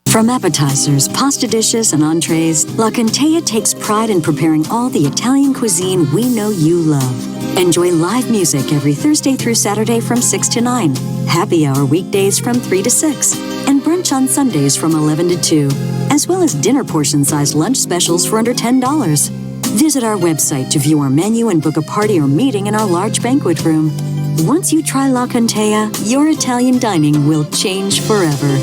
From appetizers, pasta dishes, and entrees, La Contea takes pride in preparing all the Italian cuisine we know you love. Enjoy live music every Thursday through Saturday from 6 to 9, happy hour weekdays from 3 to 6, and brunch on Sundays from 11 to 2, as well as dinner portion-sized lunch specials for under $10. Visit our website to view our menu and book a party or meeting in our large banquet room. Once you try La Contea, your Italian dining will change forever.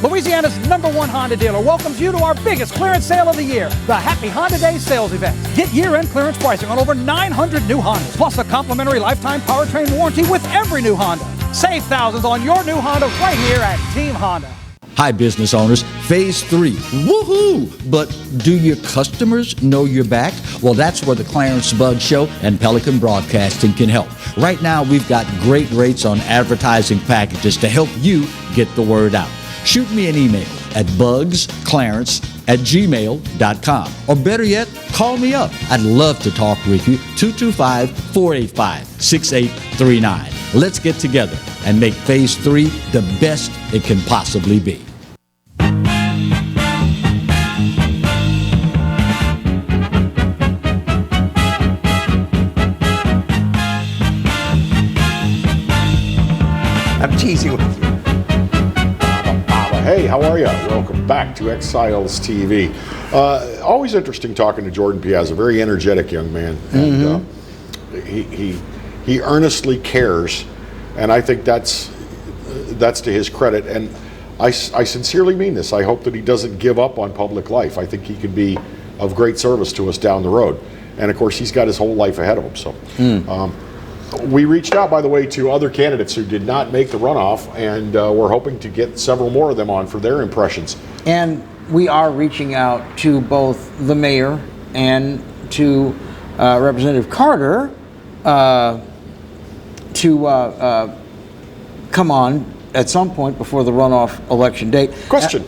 Louisiana's #1 Honda dealer welcomes you to our biggest clearance sale of the year, the Happy Honda Days sales event. Get year-end clearance pricing on over 900 new Hondas, plus a complimentary lifetime powertrain warranty with every new Honda. Save thousands on your new Honda right here at Team Honda. Hi, business owners. Phase 3. Woohoo! But do your customers know you're back? Well, that's where the Clarence Bugg Show and Pelican Broadcasting can help. Right now, we've got great rates on advertising packages to help you get the word out. Shoot me an email at bugsclarence@gmail.com. Or better yet, call me up. I'd love to talk with you. 225-485-6839. Let's get together and make Phase 3 the best it can possibly be. I'm teasing with you. Hey, how are you? Welcome back to Exiles TV. Always interesting talking to Jordan Piazza, very energetic young man. And he earnestly cares, and I think that's to his credit. And I sincerely mean this. I hope that he doesn't give up on public life. I think he can be of great service to us down the road. And of course, he's got his whole life ahead of him. So. We reached out, by the way, to other candidates who did not make the runoff, and we're hoping to get several more of them on for their impressions. And we are reaching out to both the mayor and to Representative Carter to come on at some point before the runoff election date. Question,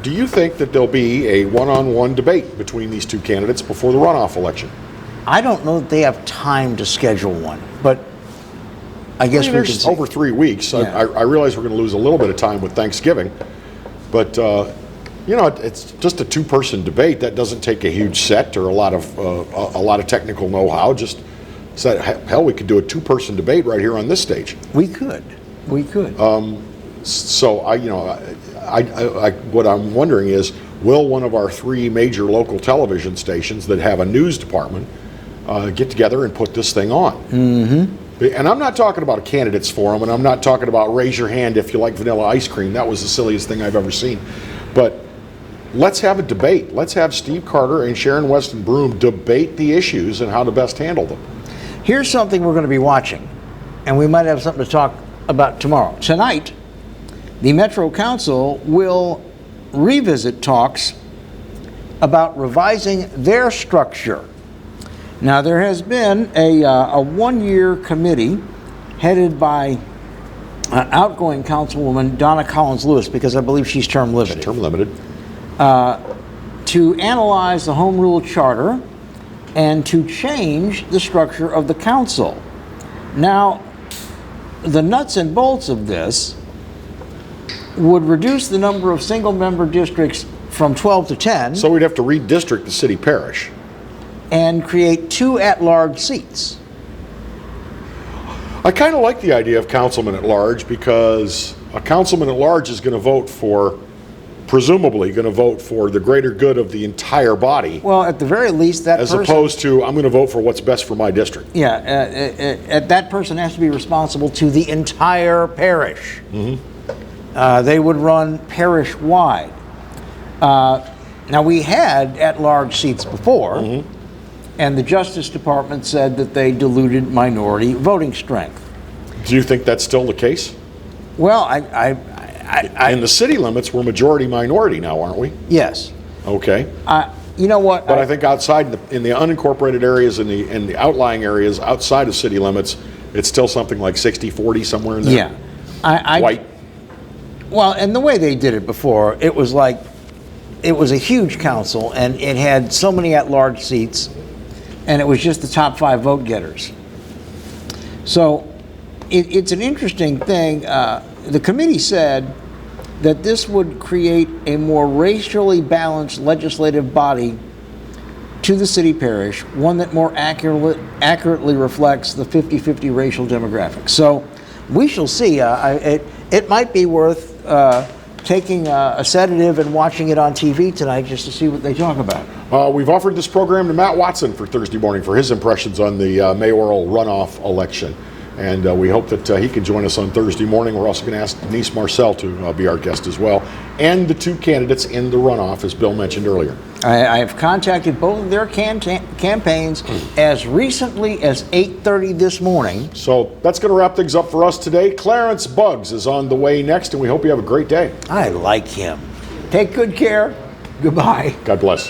do you think that there'll be a one-on-one debate between these two candidates before the runoff election? I don't know that they have time to schedule one, but I guess we can see. Over 3 weeks. Yeah. I realize we're going to lose a little bit of time with Thanksgiving, but it's just a two-person debate. That doesn't take a huge set or a lot of technical know-how. Just said, hell, we could do a two-person debate right here on this stage. We could. So what I'm wondering is, will one of our 3 major local television stations that have a news department get together and put this thing on? Mm-hmm. And I'm not talking about a candidates forum, and I'm not talking about raise your hand if you like vanilla ice cream. That was the silliest thing I've ever seen. But let's have a debate. Let's have Steve Carter and Sharon Weston Broom debate the issues and how to best handle them. Here's something we're going to be watching, and we might have something to talk about tomorrow. Tonight, the Metro Council will revisit talks about revising their structure. Now, there has been a one-year committee headed by outgoing Councilwoman Donna Collins-Lewis, because I believe she's term limited. To analyze the Home Rule Charter and to change the structure of the council. Now, the nuts and bolts of this would reduce the number of single-member districts from 12 to 10. So we'd have to redistrict the city parish. And create 2 at-large seats. I kind of like the idea of councilman at large because a councilman at large is going to vote for, presumably going to vote for the greater good of the entire body. Well, at the very least, that as person, opposed to I'm going to vote for what's best for my district. Yeah, that person has to be responsible to the entire parish. They would run parish-wide. Now, we had at-large seats before, and the Justice Department said that they diluted minority voting strength. Do you think that's still the case? Well, in the city limits, we're majority minority now, aren't we? Yes. Okay. You know what? But I think outside, in the unincorporated areas, in the outlying areas outside of city limits, it's still something like 60-40, somewhere in there. Yeah. White. Well, and the way they did it before, it was like, it was a huge council, and it had so many at-large seats, and it was just the top 5 vote getters. So it's an interesting thing. The committee said that this would create a more racially balanced legislative body to the city parish, one that more accurately reflects the 50-50 racial demographics. So we shall see. It might be worth taking a sedative and watching it on TV tonight just to see what they talk about. We've offered this program to Matt Watson for Thursday morning for his impressions on the mayoral runoff election. And we hope that he can join us on Thursday morning. We're also going to ask Denise Marcel to be our guest as well. And the 2 candidates in the runoff, as Bill mentioned earlier. I have contacted both of their campaigns as recently as 8:30 this morning. So that's going to wrap things up for us today. Clarence Buggs is on the way next, and we hope you have a great day. I like him. Take good care. Goodbye. God bless.